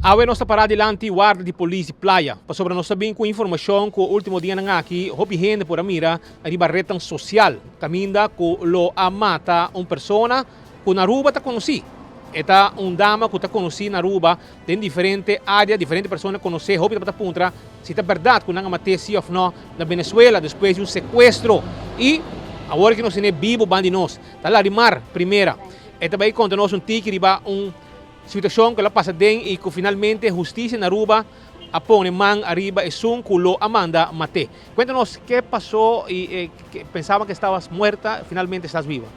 Awe nós para adiante guarda de polícia playa. Para sobre nós sabem com informação que o último dia na aqui, houve gente por a mira a barreta social. Caminda com lo amata persona que na Aruba tá conheci. Eta dama que tá conheci na Aruba tem diferente área, diferente pessoa conhecer, houve para puntra se é verdade que não matei sim ou não na Venezuela depois de sequestro e agora que nós temos vivo bandinos. Tá lá de mar primeira. Eta vai conta nós tique riba situação que ela passa bem e que finalmente a justiça na Aruba apone man arriba e sun culo Amanda Mate. Cuéntanos qué pasó y que pensaban que estabas muerta, finalmente estás viva.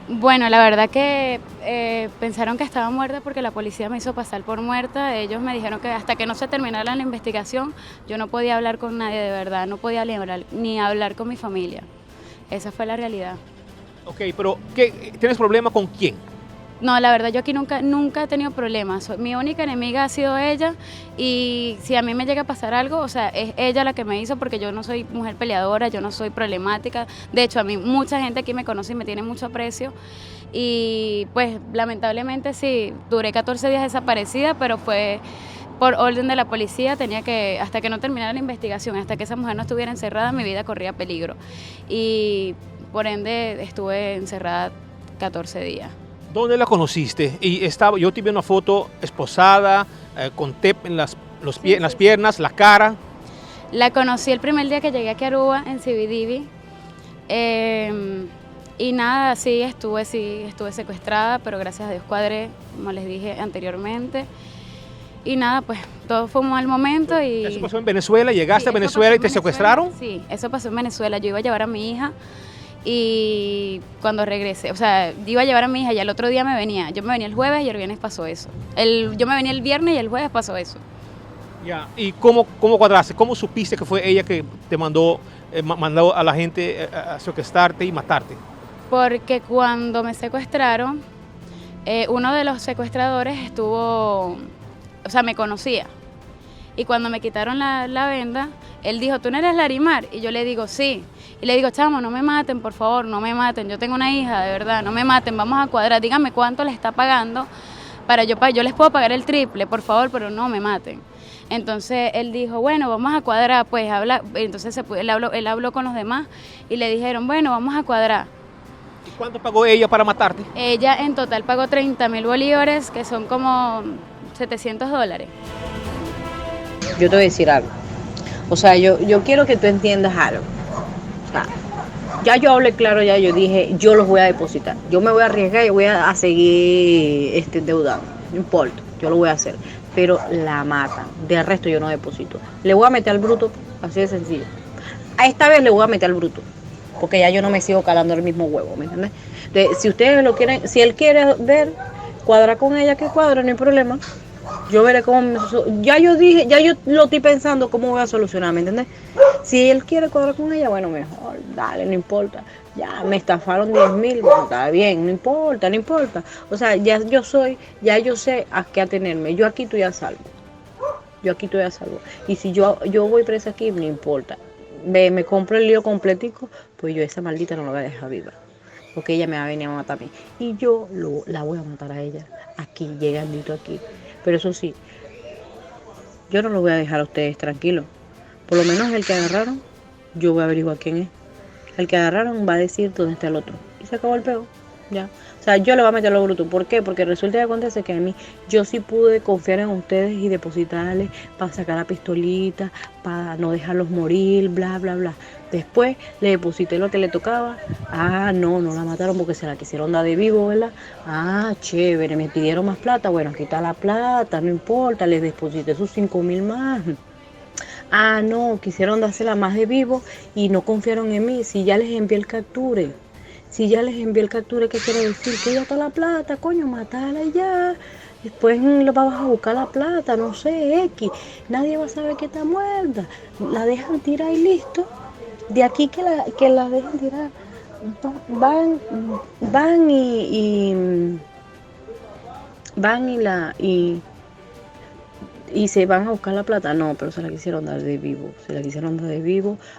Bueno, la verdad que pensaron que estaba muerta porque la policía me hizo pasar por muerta. Ellos me dijeron que hasta que no se terminara la investigación yo no podía hablar con nadie de verdad, no podía ni hablar con mi familia. Esa fue la realidad. Ok, pero ¿tienes problema con quién? No, la verdad yo aquí nunca he tenido problemas. Mi única enemiga ha sido ella y si a mí me llega a pasar algo, o sea, es ella la que me hizo porque yo no soy mujer peleadora, yo no soy problemática. De hecho, a mí mucha gente aquí me conoce y me tiene mucho aprecio y pues lamentablemente sí, duré 14 días desaparecida, pero fue por orden de la policía, tenía que, hasta que no terminara la investigación, hasta que esa mujer no estuviera encerrada, mi vida corría peligro y por ende estuve encerrada 14 días. ¿Dónde la conociste? Y yo te vi una foto esposada, con tape en las piernas, la cara. La conocí el primer día que llegué aquí a Aruba, en CBDB. Y nada, sí, estuve secuestrada, pero gracias a Dios cuadré, como les dije anteriormente. Y nada, pues todo fue un mal momento. Y ¿Eso pasó en Venezuela? ¿Llegaste a Venezuela y te secuestraron? Sí, eso pasó en Venezuela. Yo iba a llevar a mi hija. Y cuando regresé, o sea, iba a llevar a mi hija y al otro día yo me venía el jueves y el viernes pasó eso. Yo me venía el viernes y el jueves pasó eso. Ya, ¿y cómo cuadraste? ¿Cómo supiste que fue ella que te mandó a la gente a secuestrarte y matarte? Porque cuando me secuestraron, uno de los secuestradores me conocía. Y cuando me quitaron la venda, él dijo, ¿tú no eres Larimar? Y yo le digo, sí. Y le digo, chamo, no me maten, por favor, no me maten. Yo tengo una hija, de verdad, no me maten, vamos a cuadrar. Díganme cuánto le está pagando para yo les puedo pagar el triple, por favor, pero no me maten. Entonces él dijo, bueno, vamos a cuadrar, pues habla. Entonces él habló con los demás y le dijeron, bueno, vamos a cuadrar. ¿Y cuánto pagó ella para matarte? Ella en total pagó 30.000 bolívares, que son como $700. Yo te voy a decir algo. O sea, yo quiero que tú entiendas algo. O sea, ya yo hablé claro, ya yo dije, yo los voy a depositar. Yo me voy a arriesgar y voy a seguir endeudando. No importa, yo lo voy a hacer. Pero la matan. Del resto yo no deposito. Le voy a meter al bruto, así de sencillo. A esta vez le voy a meter al bruto. Porque ya yo no me sigo calando el mismo huevo, ¿me entiendes? Entonces, si ustedes lo quieren, si él quiere ver, cuadra con ella, que cuadra, no hay problema. Yo veré cómo, ya yo lo estoy pensando cómo voy a solucionar, ¿me entiendes? Si él quiere cuadrar con ella, bueno, mejor, dale, no importa. Ya me estafaron 10.000, bueno, está bien, no importa. O sea, ya yo sé a qué atenerme. Yo aquí estoy a salvo. Y si yo voy presa aquí, no importa. Me compro el lío completico, pues yo esa maldita no la voy a dejar viva. Porque ella me va a venir a matar a mí. Y yo la voy a matar a ella. Aquí, llegandito aquí. Pero eso sí, yo no lo voy a dejar a ustedes tranquilos. Por lo menos el que agarraron, yo voy a averiguar quién es. El que agarraron va a decir dónde está el otro. Y se acabó el pego, ya. O sea, yo le voy a meter lo bruto. ¿Por qué? Porque resulta y acontece que a mí, yo sí pude confiar en ustedes y depositarles para sacar la pistolita, para no dejarlos morir, bla, bla, bla. Después le deposité lo que le tocaba. Ah, no la mataron porque se la quisieron dar de vivo, ¿verdad? Ah, chévere, me pidieron más plata. Bueno, aquí está la plata, no importa, les deposité sus 5.000 más. Ah, no, quisieron dársela más de vivo y no confiaron en mí. Si ya les envié el capture. ¿Qué quiere decir? Que ya está la plata, coño, matala y ya. Después lo vamos a buscar la plata, no sé, X. Nadie va a saber que está muerta. La dejan tirar y listo. De aquí que la dejen tirar. Van y se van a buscar la plata. No, pero se la quisieron dar de vivo.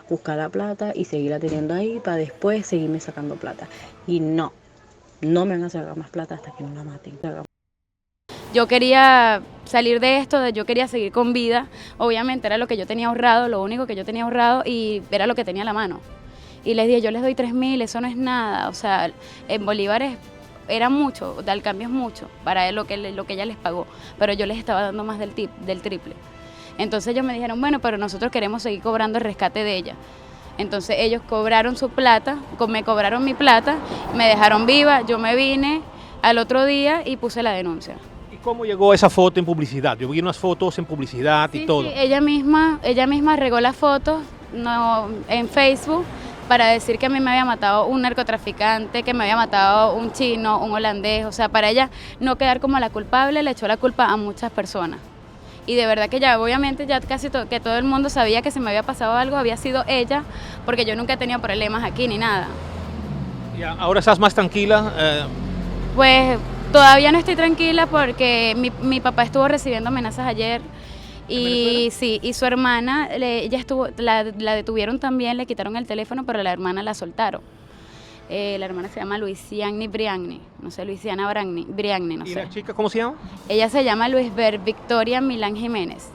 Buscar la plata y seguirla teniendo ahí para después seguirme sacando plata. Y no me van a sacar más plata hasta que no la maten. yo quería salir de esto, yo quería seguir con vida. Obviamente era lo que yo tenía ahorrado, lo único que yo tenía ahorrado y era lo que tenía a la mano. Y les dije, yo les doy 3.000, eso no es nada. O sea, en bolívares era mucho, al cambio es mucho para él lo que ella les pagó, pero yo les estaba dando más del triple. Entonces ellos me dijeron, bueno, pero nosotros queremos seguir cobrando el rescate de ella. Entonces ellos cobraron su plata, me cobraron mi plata, me dejaron viva, yo me vine al otro día y puse la denuncia. ¿Y cómo llegó esa foto en publicidad? Yo vi unas fotos en publicidad y todo. Sí, ella misma regó las fotos en Facebook para decir que a mí me había matado un narcotraficante, que me había matado un chino, un holandés. O sea, para ella no quedar como la culpable, le echó la culpa a muchas personas. Y de verdad que ya, obviamente, ya casi que todo el mundo sabía que si me había pasado algo, había sido ella, porque yo nunca he tenido problemas aquí ni nada. ¿Y ahora estás más tranquila? Pues todavía no estoy tranquila porque mi papá estuvo recibiendo amenazas ayer. Y sí, y su hermana, ella la detuvieron también, le quitaron el teléfono, pero la hermana la soltaron. La hermana se llama Luisiana Briagni, no sé, Luisiana Briagni, no sé. ¿Y la chica cómo se llama? Ella se llama Luisber Victoria Milán Jiménez.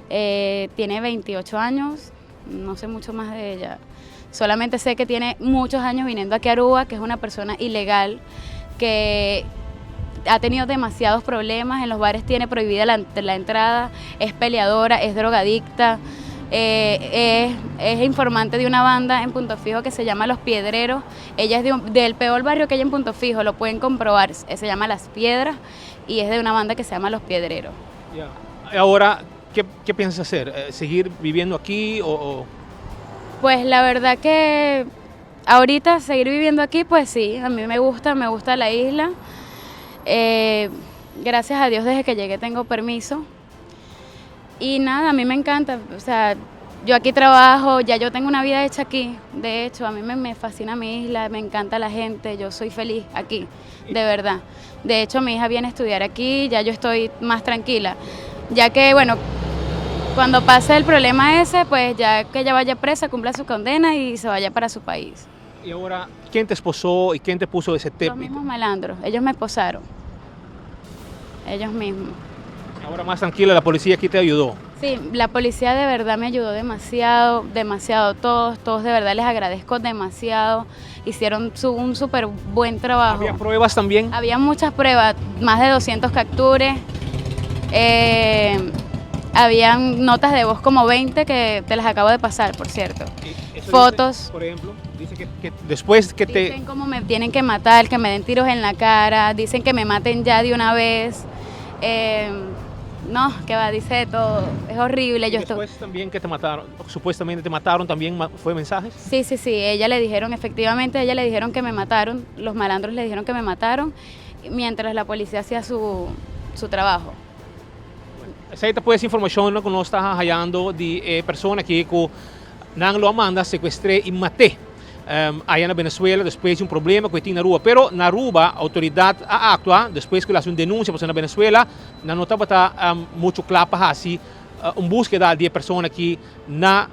Tiene 28 años, no sé mucho más de ella. Solamente sé que tiene muchos años viniendo aquí a Aruba, que es una persona ilegal, que ha tenido demasiados problemas, en los bares tiene prohibida la entrada, es peleadora, es drogadicta, es informante de una banda en Punto Fijo que se llama Los Piedreros. Ella es del peor barrio que hay en Punto Fijo, lo pueden comprobar, se llama Las Piedras y es de una banda que se llama Los Piedreros. Yeah. Ahora, ¿qué piensas hacer? ¿Seguir viviendo aquí o...? Pues la verdad que ahorita seguir viviendo aquí, pues sí, a mí me gusta la isla. Gracias a Dios desde que llegué tengo permiso y nada, a mí me encanta, o sea, yo aquí trabajo, ya yo tengo una vida hecha aquí, de hecho a mí me fascina mi isla, me encanta la gente, yo soy feliz aquí, de verdad. De hecho mi hija viene a estudiar aquí, ya yo estoy más tranquila, ya que bueno, cuando pase el problema ese, pues ya que ella vaya presa, cumpla su condena y se vaya para su país. Y ahora, ¿quién te esposó y quién te puso ese tip? Los mismos malandros, ellos me esposaron, ellos mismos. Ahora más tranquila, la policía aquí te ayudó. Sí, la policía de verdad me ayudó demasiado, todos de verdad les agradezco demasiado, hicieron un súper buen trabajo. ¿Había pruebas también? Había muchas pruebas, más de 200 captures, habían notas de voz como 20 que te las acabo de pasar, por cierto. Fotos. Dice, por ejemplo, dice que después que dicen cómo me tienen que matar, que me den tiros en la cara, dicen que me maten ya de una vez. No, que va, dice de todo, es horrible. Después también que te mataron, supuestamente te mataron, también fue mensajes. Sí, efectivamente ella le dijeron que me mataron, los malandros le dijeron que me mataron, mientras la policía hacía su trabajo. Essa depois essa informação que nós estamos hallando de pessoas que não lo Amanda sequestré e maté. Aí na Venezuela, depois de problema que tinha na rua. Pero na rua, a autoridade atua, depois que ela fez denúncia na Venezuela, não estava muito claro para assim, búsqueda de pessoas que na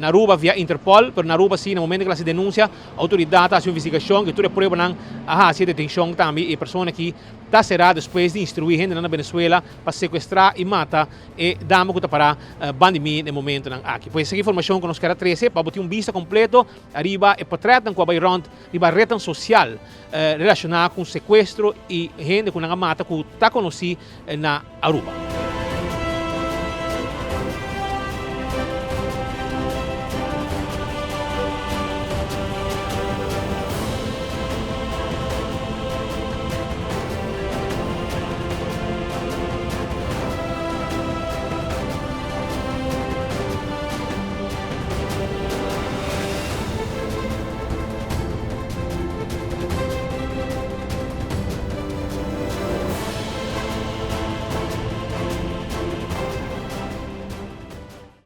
Aruba via Interpol, pero na Aruba sim, no momento que ela se denuncia, a autoridade faz uma investigação, que toda prova não há detenção também, e pessoas que está será depois de instruir gente na Venezuela para sequestrar e matar e damos que para bandimir no momento aqui. Pois essa informação que nós queremos trazer para botar vista completo, arriba e portretam com a bairro de barreta social relacionada com sequestro e gente que não mata que está conhecida na Aruba.